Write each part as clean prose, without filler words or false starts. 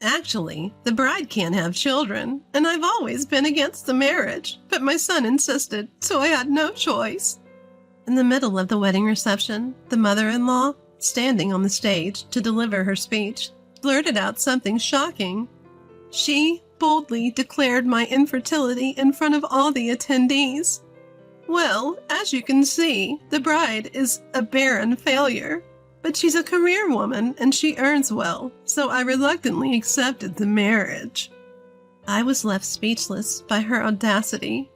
Actually, the bride can't have children, and I've always been against the marriage, but my son insisted, so I had no choice. In the middle of the wedding reception, the mother-in-law, standing on the stage to deliver her speech, blurted out something shocking. She boldly declared my infertility in front of all the attendees. Well, as you can see, the bride is a barren failure. But she's a career woman and she earns well, so I reluctantly accepted the marriage. I was left speechless by her audacity.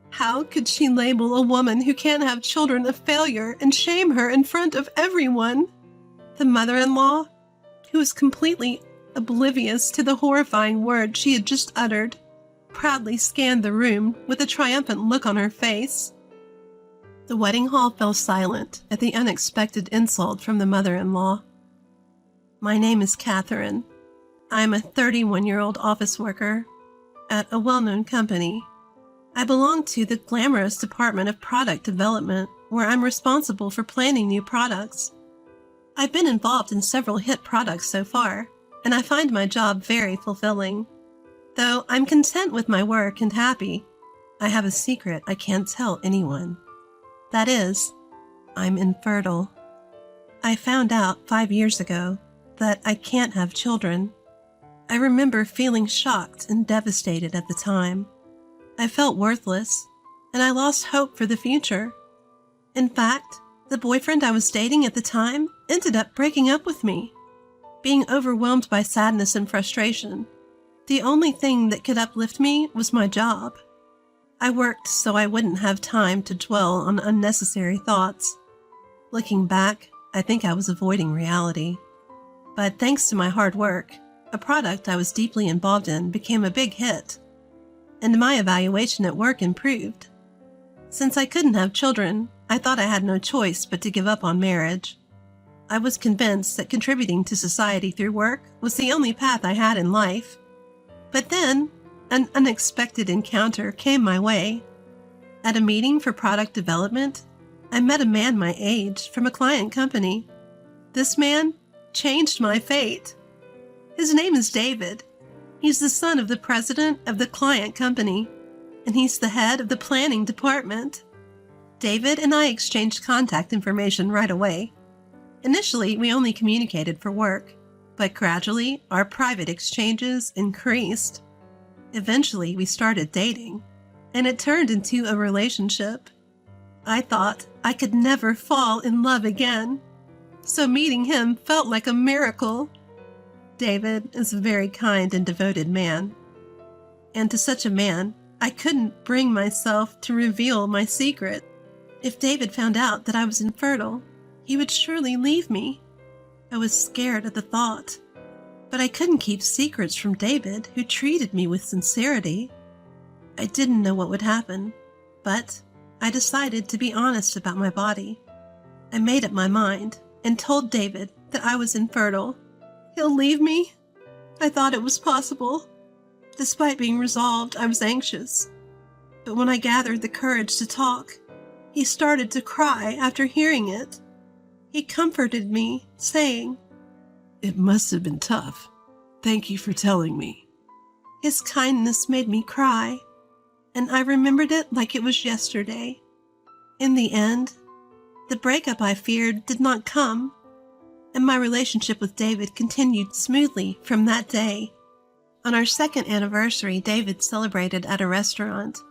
How could she label a woman who can't have children a failure and shame her in front of everyone? The mother-in-law, who was completely oblivious to the horrifying words she had just uttered, proudly scanned the room with a triumphant look on her face. The wedding hall fell silent at the unexpected insult from the mother-in-law. My name is Catherine. I am a 31-year-old office worker at a well-known company. I belong to the glamorous department of product development, where I'm responsible for planning new products. I've been involved in several hit products so far, and I find my job very fulfilling. Though I'm content with my work and happy, I have a secret I can't tell anyone. That is, I'm infertile. I found out 5 years ago that I can't have children. I remember feeling shocked and devastated at the time. I felt worthless, and I lost hope for the future. In fact, the boyfriend I was dating at the time ended up breaking up with me. Being overwhelmed by sadness and frustration, the only thing that could uplift me was my job. I worked so I wouldn't have time to dwell on unnecessary thoughts. Looking back, I think I was avoiding reality. But thanks to my hard work, a product I was deeply involved in became a big hit, and my evaluation at work improved. Since I couldn't have children, I thought I had no choice but to give up on marriage. I was convinced that contributing to society through work was the only path I had in life. But then, an unexpected encounter came my way. At a meeting for product development, I met a man my age from a client company. This man changed my fate. His name is David. He's the son of the president of the client company, and he's the head of the planning department. David and I exchanged contact information right away. Initially, we only communicated for work, but gradually our private exchanges increased. Eventually, we started dating, and it turned into a relationship. I thought I could never fall in love again, so meeting him felt like a miracle. David is a very kind and devoted man, and to such a man, I couldn't bring myself to reveal my secret. If David found out that I was infertile, he would surely leave me. I was scared at the thought. But I couldn't keep secrets from David, who treated me with sincerity. I didn't know what would happen, but I decided to be honest about my body. I made up my mind and told David that I was infertile. He'll leave me? I thought it was possible. Despite being resolved, I was anxious. But when I gathered the courage to talk, he started to cry after hearing it. He comforted me, saying, "It must have been tough. Thank you for telling me." His kindness made me cry, and I remembered it like it was yesterday. In the end, the breakup I feared did not come, and my relationship with David continued smoothly from that day. On our second anniversary, David celebrated at a restaurant.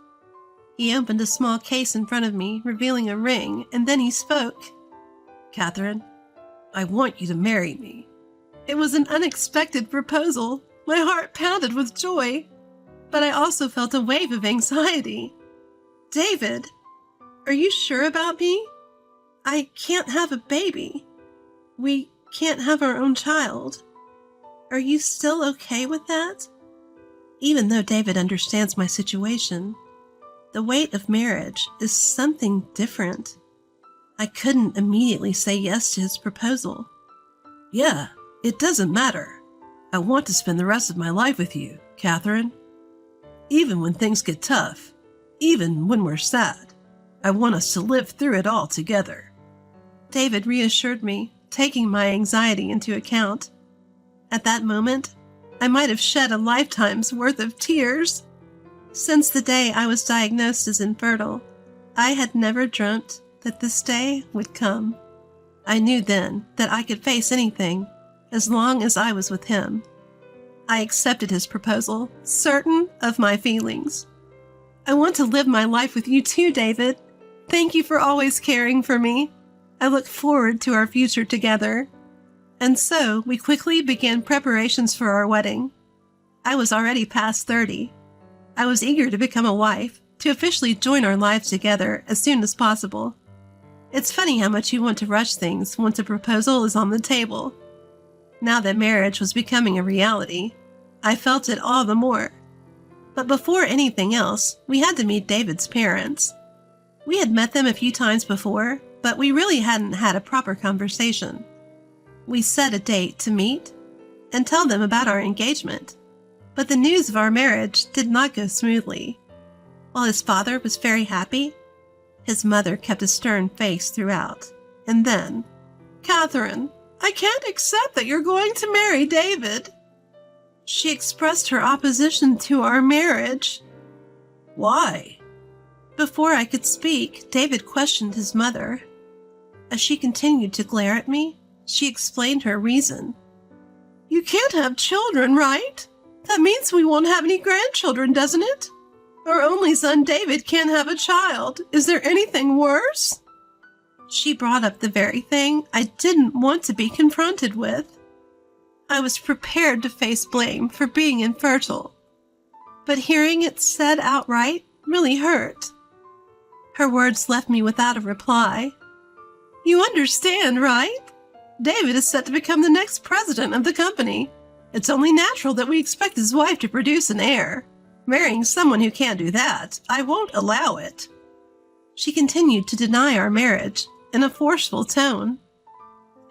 He opened a small case in front of me, revealing a ring, and then he spoke. "Catherine, I want you to marry me." It was an unexpected proposal. My heart pounded with joy, but I also felt a wave of anxiety. "David, are you sure about me? I can't have a baby. We can't have our own child. Are you still okay with that?" Even though David understands my situation, the weight of marriage is something different. I couldn't immediately say yes to his proposal. "Yeah, it doesn't matter. I want to spend the rest of my life with you, Catherine. Even when things get tough, even when we're sad, I want us to live through it all together." David reassured me, taking my anxiety into account. At that moment, I might have shed a lifetime's worth of tears. Since the day I was diagnosed as infertile, I had never dreamt that this day would come. I knew then that I could face anything as long as I was with him. I accepted his proposal, certain of my feelings. I want to live my life with you too, David. Thank you for always caring for me. I look forward to our future together. And so we quickly began preparations for our wedding. I was already past 30. I was eager to become a wife, to officially join our lives together as soon as possible. It's funny how much you want to rush things once a proposal is on the table. Now that marriage was becoming a reality, I felt it all the more. But before anything else, we had to meet David's parents. We had met them a few times before, but we really hadn't had a proper conversation. We set a date to meet and tell them about our engagement, but the news of our marriage did not go smoothly. While his father was very happy, his mother kept a stern face throughout. And then, "Catherine, I can't accept that you're going to marry David." She expressed her opposition to our marriage. "Why?" Before I could speak, David questioned his mother. As she continued to glare at me, she explained her reason. "You can't have children, right? That means we won't have any grandchildren, doesn't it? Our only son David can't have a child. Is there anything worse?" She brought up the very thing I didn't want to be confronted with. I was prepared to face blame for being infertile, but hearing it said outright really hurt. Her words left me without a reply. "You understand, right? David is set to become the next president of the company. It's only natural that we expect his wife to produce an heir. Marrying someone who can't do that, I won't allow it." She continued to deny our marriage in a forceful tone.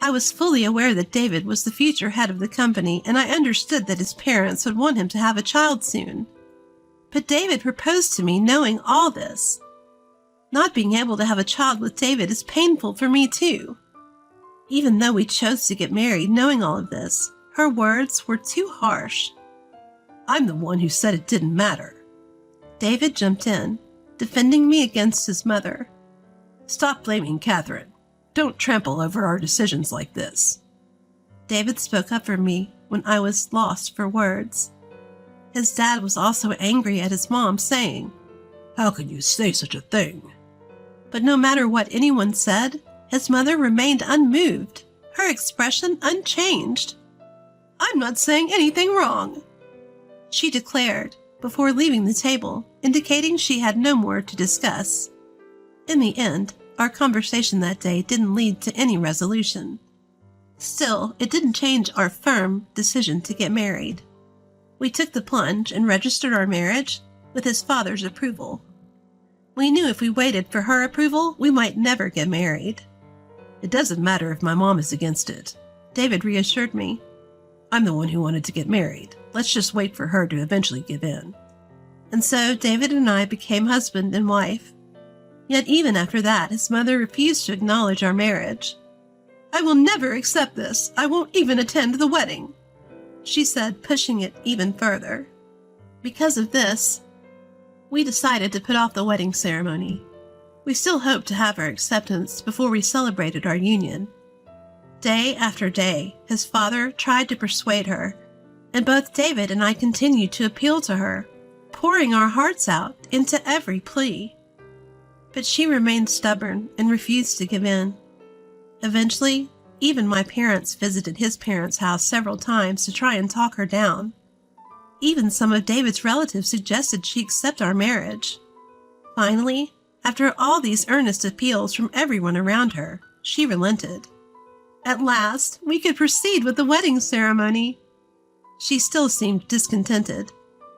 I was fully aware that David was the future head of the company, and I understood that his parents would want him to have a child soon. But David proposed to me knowing all this. Not being able to have a child with David is painful for me too. Even though we chose to get married knowing all of this, her words were too harsh. "I'm the one who said it didn't matter." David jumped in, defending me against his mother. "Stop blaming Catherine. Don't trample over our decisions like this." David spoke up for me when I was lost for words. His dad was also angry at his mom, saying, "How can you say such a thing?" But no matter what anyone said, his mother remained unmoved, her expression unchanged. "I'm not saying anything wrong," she declared before leaving the table, indicating she had no more to discuss. In the end, our conversation that day didn't lead to any resolution. Still, it didn't change our firm decision to get married. We took the plunge and registered our marriage with his father's approval. We knew if we waited for her approval, we might never get married. "It doesn't matter if my mom is against it," David reassured me. "I'm the one who wanted to get married. Let's just wait for her to eventually give in." And so David and I became husband and wife. Yet even after that, his mother refused to acknowledge our marriage. "I will never accept this. I won't even attend the wedding," she said, pushing it even further. Because of this, we decided to put off the wedding ceremony. We still hoped to have her acceptance before we celebrated our union. Day after day, his father tried to persuade her, and both David and I continued to appeal to her, pouring our hearts out into every plea. But she remained stubborn and refused to give in. Eventually, even my parents visited his parents' house several times to try and talk her down. Even some of David's relatives suggested she accept our marriage. Finally, after all these earnest appeals from everyone around her, she relented. At last, we could proceed with the wedding ceremony. She still seemed discontented,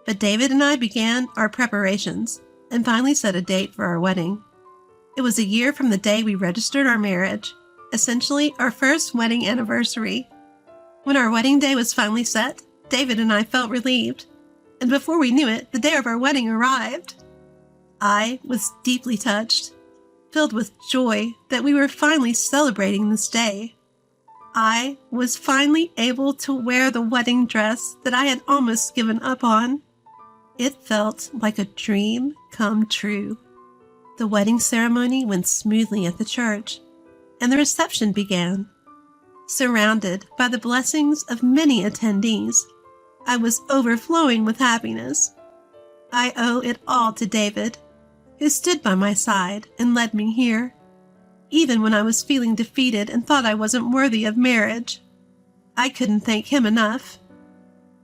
but David and I began our preparations and finally set a date for our wedding. It was a year from the day we registered our marriage, essentially our first wedding anniversary. When our wedding day was finally set, David and I felt relieved, and before we knew it, the day of our wedding arrived. I was deeply touched, filled with joy that we were finally celebrating this day. I was finally able to wear the wedding dress that I had almost given up on. It felt like a dream come true. The wedding ceremony went smoothly at the church, and the reception began. Surrounded by the blessings of many attendees, I was overflowing with happiness. I owe it all to David, who stood by my side and led me here, even when I was feeling defeated and thought I wasn't worthy of marriage. I couldn't thank him enough.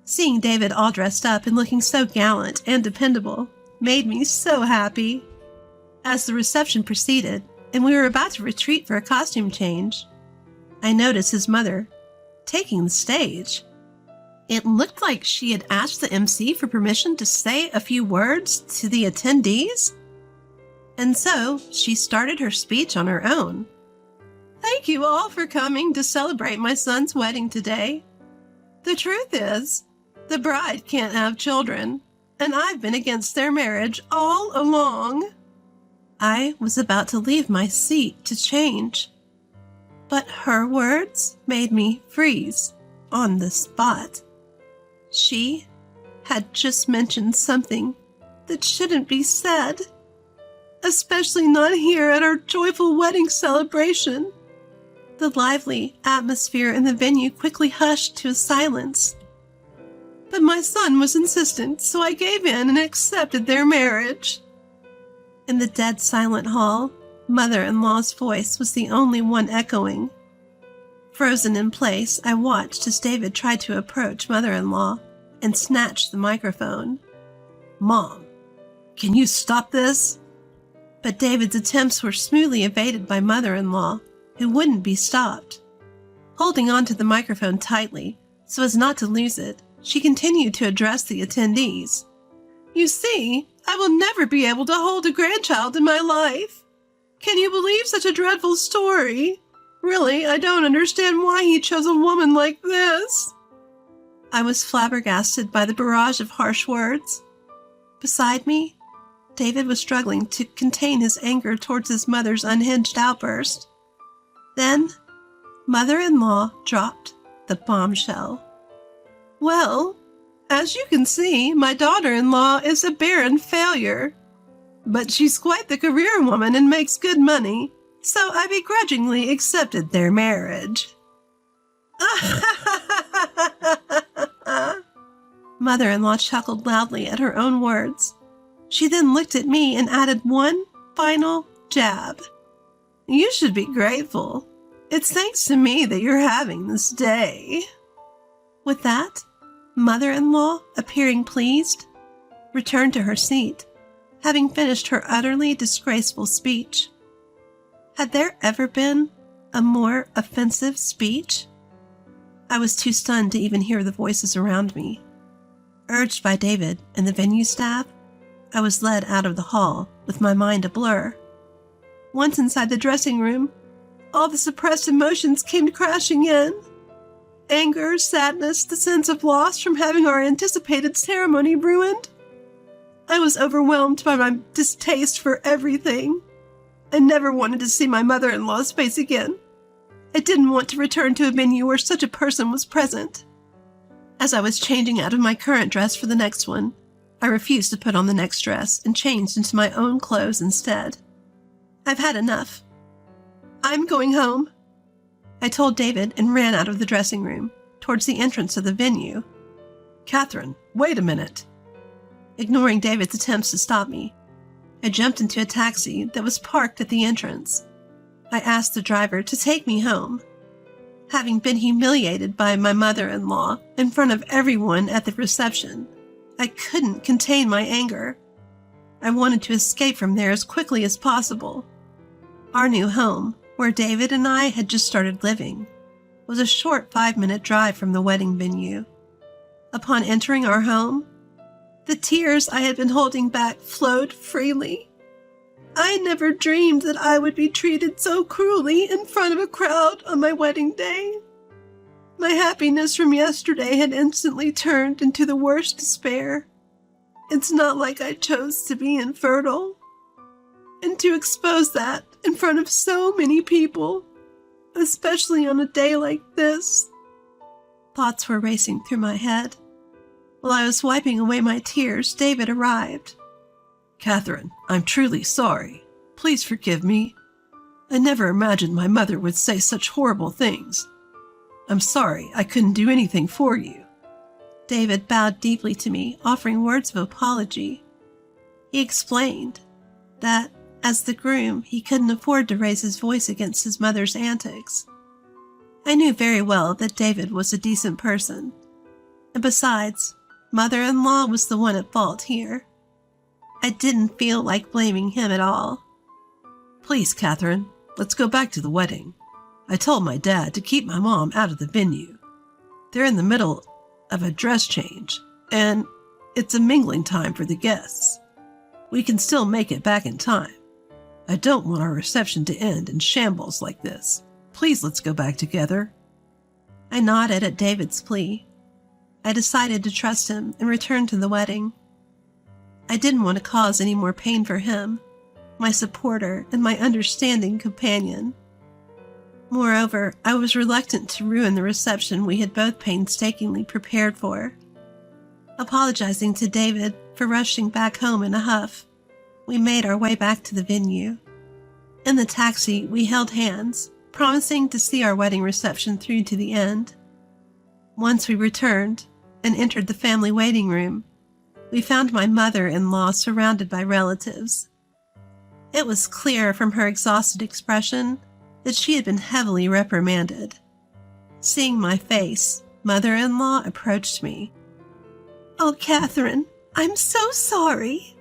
Seeing David all dressed up and looking so gallant and dependable made me so happy. As the reception proceeded and we were about to retreat for a costume change, I noticed his mother taking the stage. It looked like she had asked the MC for permission to say a few words to the attendees. And so she started her speech on her own. Thank you all for coming to celebrate my son's wedding today. The truth is, the bride can't have children, and I've been against their marriage all along. I was about to leave my seat to change, but her words made me freeze on the spot. She had just mentioned something that shouldn't be said, especially not here at our joyful wedding celebration. The lively atmosphere in the venue quickly hushed to a silence. But my son was insistent, so I gave in and accepted their marriage. In the dead silent hall, mother-in-law's voice was the only one echoing. Frozen in place, I watched as David tried to approach mother-in-law and snatched the microphone. Mom, can you stop this? But David's attempts were smoothly evaded by mother-in-law, who wouldn't be stopped. Holding onto the microphone tightly, so as not to lose it, she continued to address the attendees. You see, I will never be able to hold a grandchild in my life. Can you believe such a dreadful story? Really, I don't understand why he chose a woman like this. I was flabbergasted by the barrage of harsh words. Beside me, David was struggling to contain his anger towards his mother's unhinged outburst. Then, mother-in-law dropped the bombshell. Well, as you can see, my daughter-in-law is a barren failure. But she's quite the career woman and makes good money, so I begrudgingly accepted their marriage. Mother-in-law chuckled loudly at her own words. She then looked at me and added one final jab. You should be grateful. It's thanks to me that you're having this day. With that, mother-in-law, appearing pleased, returned to her seat, having finished her utterly disgraceful speech. Had there ever been a more offensive speech? I was too stunned to even hear the voices around me. Urged by David and the venue staff, I was led out of the hall with my mind a blur. Once inside the dressing room, all the suppressed emotions came crashing in. Anger, sadness, the sense of loss from having our anticipated ceremony ruined. I was overwhelmed by my distaste for everything. I never wanted to see my mother-in-law's face again. I didn't want to return to a venue where such a person was present. As I was changing out of my current dress for the next one, I refused to put on the next dress and changed into my own clothes instead. I've had enough. I'm going home, I told David and ran out of the dressing room, towards the entrance of the venue. Catherine, wait a minute. Ignoring David's attempts to stop me, I jumped into a taxi that was parked at the entrance. I asked the driver to take me home. Having been humiliated by my mother-in-law in front of everyone at the reception, I couldn't contain my anger. I wanted to escape from there as quickly as possible. Our new home, where David and I had just started living, was a short 5-minute drive from the wedding venue. Upon entering our home, the tears I had been holding back flowed freely. I never dreamed that I would be treated so cruelly in front of a crowd on my wedding day. My happiness from yesterday had instantly turned into the worst despair. It's not like I chose to be infertile. And to expose that in front of so many people, especially on a day like this. Thoughts were racing through my head. While I was wiping away my tears, David arrived. Catherine, I'm truly sorry. Please forgive me. I never imagined my mother would say such horrible things. I'm sorry I couldn't do anything for you. David bowed deeply to me, offering words of apology. He explained that, as the groom, he couldn't afford to raise his voice against his mother's antics. I knew very well that David was a decent person. And besides, mother-in-law was the one at fault here. I didn't feel like blaming him at all. Please, Catherine, let's go back to the wedding. I told my dad to keep my mom out of the venue. They're in the middle of a dress change, and it's a mingling time for the guests. We can still make it back in time. I don't want our reception to end in shambles like this. Please, let's go back together. I nodded at David's plea. I decided to trust him and return to the wedding. I didn't want to cause any more pain for him, my supporter and my understanding companion. Moreover, I was reluctant to ruin the reception we had both painstakingly prepared for. Apologizing to David for rushing back home in a huff, we made our way back to the venue. In the taxi, we held hands, promising to see our wedding reception through to the end. Once we returned and entered the family waiting room, we found my mother-in-law surrounded by relatives. It was clear from her exhausted expression that she had been heavily reprimanded. Seeing my face, mother-in-law approached me. "Oh, Catherine, I'm so sorry.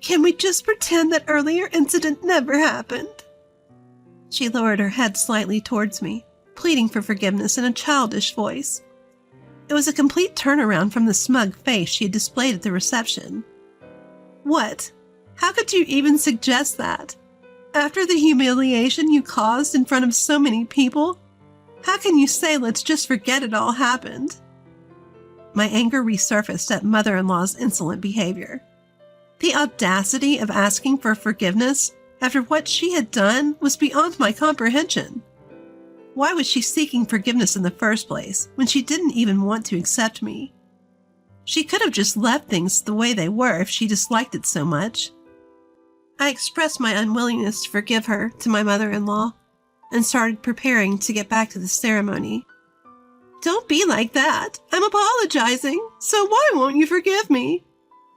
Can we just pretend that earlier incident never happened?" She lowered her head slightly towards me, pleading for forgiveness in a childish voice. It was a complete turnaround from the smug face she had displayed at the reception. "What? How could you even suggest that? After the humiliation you caused in front of so many people? How can you say let's just forget it all happened?" My anger resurfaced at mother-in-law's insolent behavior. The audacity of asking for forgiveness after what she had done was beyond my comprehension. Why was she seeking forgiveness in the first place when she didn't even want to accept me? She could have just left things the way they were if she disliked it so much. I expressed my unwillingness to forgive her to my mother-in-law and started preparing to get back to the ceremony. "Don't be like that. I'm apologizing, so why won't you forgive me?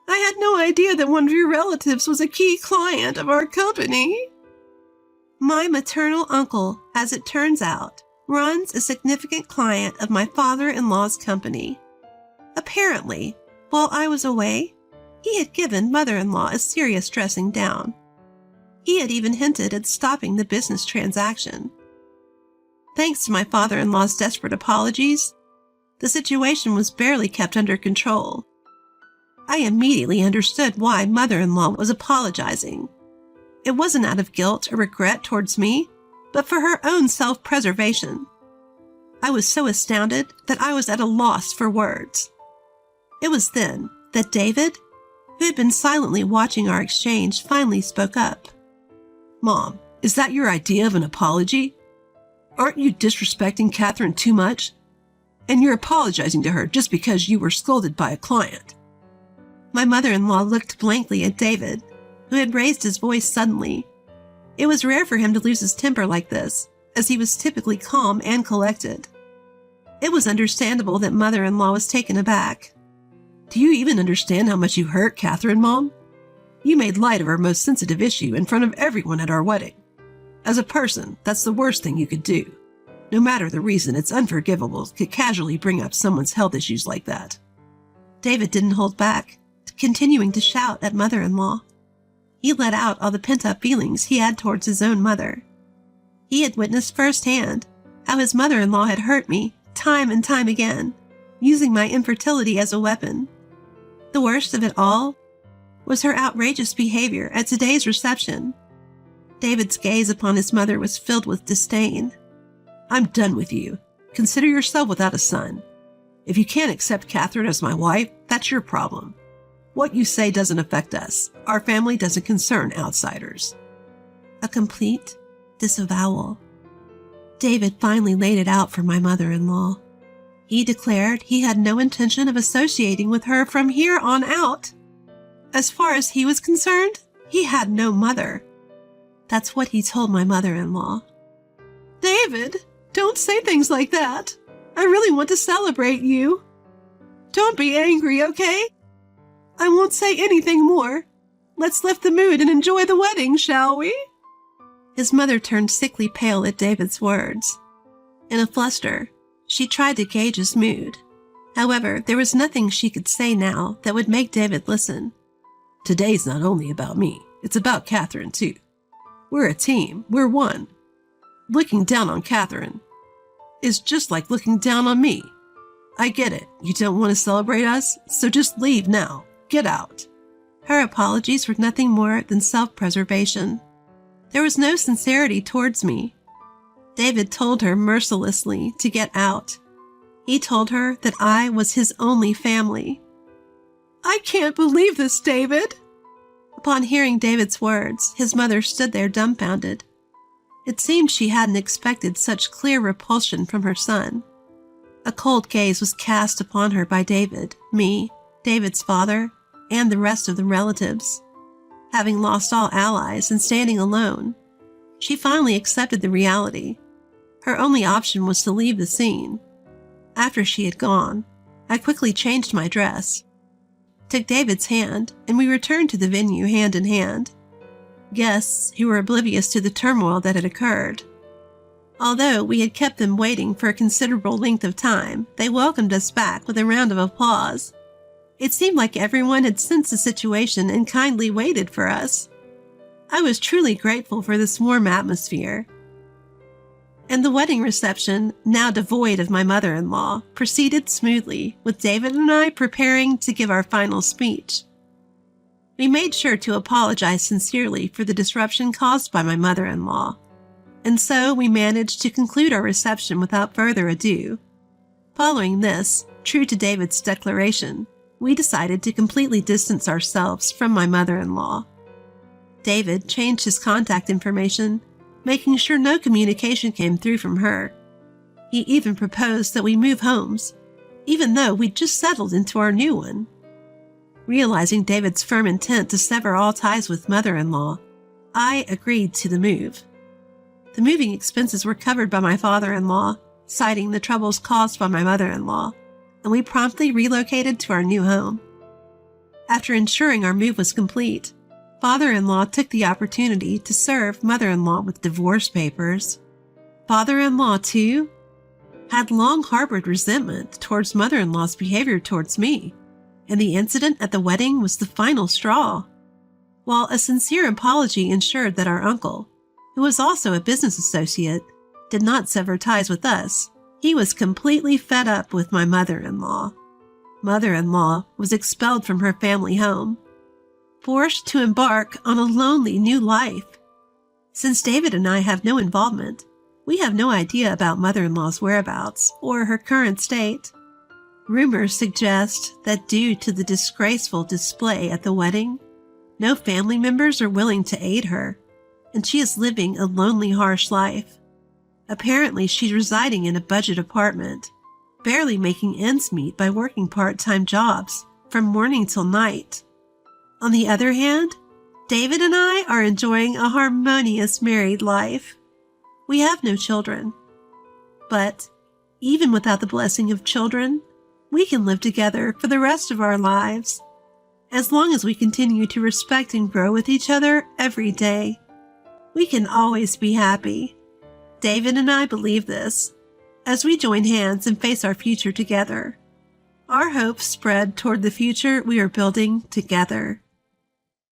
I had no idea that one of your relatives was a key client of our company." My maternal uncle, as it turns out, runs a significant client of my father-in-law's company. Apparently, while I was away, he had given mother-in-law a serious dressing down. He had even hinted at stopping the business transaction. Thanks to my father-in-law's desperate apologies, the situation was barely kept under control. I immediately understood why mother-in-law was apologizing. It wasn't out of guilt or regret towards me, but for her own self-preservation. I was so astounded that I was at a loss for words. It was then that David, who had been silently watching our exchange, finally spoke up. "Mom, is that your idea of an apology? Aren't you disrespecting Catherine too much? And you're apologizing to her just because you were scolded by a client." My mother-in-law looked blankly at David, who had raised his voice suddenly. It was rare for him to lose his temper like this, as he was typically calm and collected. It was understandable that mother-in-law was taken aback. "Do you even understand how much you hurt Catherine, Mom? You made light of our most sensitive issue in front of everyone at our wedding. As a person, that's the worst thing you could do. No matter the reason, it's unforgivable to casually bring up someone's health issues like that." David didn't hold back, continuing to shout at mother-in-law. He let out all the pent-up feelings he had towards his own mother. He had witnessed firsthand how his mother-in-law had hurt me time and time again, using my infertility as a weapon. The worst of it all was her outrageous behavior at today's reception. David's gaze upon his mother was filled with disdain. "I'm done with you. Consider yourself without a son. If you can't accept Catherine as my wife, that's your problem. What you say doesn't affect us. Our family doesn't concern outsiders." A complete disavowal. David finally laid it out for my mother-in-law. He declared he had no intention of associating with her from here on out. As far as he was concerned, he had no mother. That's what he told my mother-in-law. David, don't say things like that. I really want to celebrate you. Don't be angry, okay? I won't say anything more. Let's lift the mood and enjoy the wedding, shall we? His mother turned sickly pale at David's words. In a fluster, she tried to gauge his mood. However, there was nothing she could say now that would make David listen. Today's not only about me, it's about Catherine too. We're a team, we're one. Looking down on Catherine is just like looking down on me. I get it, you don't want to celebrate us, so just leave now. Get out. Her apologies were nothing more than self-preservation. There was no sincerity towards me. David told her mercilessly to get out. He told her that I was his only family. I can't believe this, David. Upon hearing David's words, his mother stood there dumbfounded. It seemed she hadn't expected such clear repulsion from her son. A cold gaze was cast upon her by David, me, David's father, and the rest of the relatives. Having lost all allies and standing alone, she finally accepted the reality. Her only option was to leave the scene. After she had gone, I quickly changed my dress, took David's hand, and we returned to the venue hand in hand. Guests who were oblivious to the turmoil that had occurred. Although we had kept them waiting for a considerable length of time, they welcomed us back with a round of applause. It seemed like everyone had sensed the situation and kindly waited for us. I was truly grateful for this warm atmosphere. And the wedding reception, now devoid of my mother-in-law, proceeded smoothly, with David and I preparing to give our final speech. We made sure to apologize sincerely for the disruption caused by my mother-in-law, and so we managed to conclude our reception without further ado. Following this, true to David's declaration, we decided to completely distance ourselves from my mother-in-law. David changed his contact information, making sure no communication came through from her. He even proposed that we move homes, even though we'd just settled into our new one. Realizing David's firm intent to sever all ties with mother-in-law, I agreed to the move. The moving expenses were covered by my father-in-law, citing the troubles caused by my mother-in-law, and we promptly relocated to our new home. After ensuring our move was complete, father-in-law took the opportunity to serve mother-in-law with divorce papers. Father-in-law, too, had long harbored resentment towards mother-in-law's behavior towards me, and the incident at the wedding was the final straw. While a sincere apology ensured that our uncle, who was also a business associate, did not sever ties with us, he was completely fed up with my mother-in-law. Mother-in-law was expelled from her family home, forced to embark on a lonely new life. Since David and I have no involvement, we have no idea about mother-in-law's whereabouts or her current state. Rumors suggest that due to the disgraceful display at the wedding, no family members are willing to aid her, and she is living a lonely, harsh life. Apparently, she's residing in a budget apartment, barely making ends meet by working part-time jobs from morning till night. On the other hand, David and I are enjoying a harmonious married life. We have no children, but even without the blessing of children, we can live together for the rest of our lives, as long as we continue to respect and grow with each other every day. We can always be happy. David and I believe this, as we join hands and face our future together. Our hopes spread toward the future we are building together.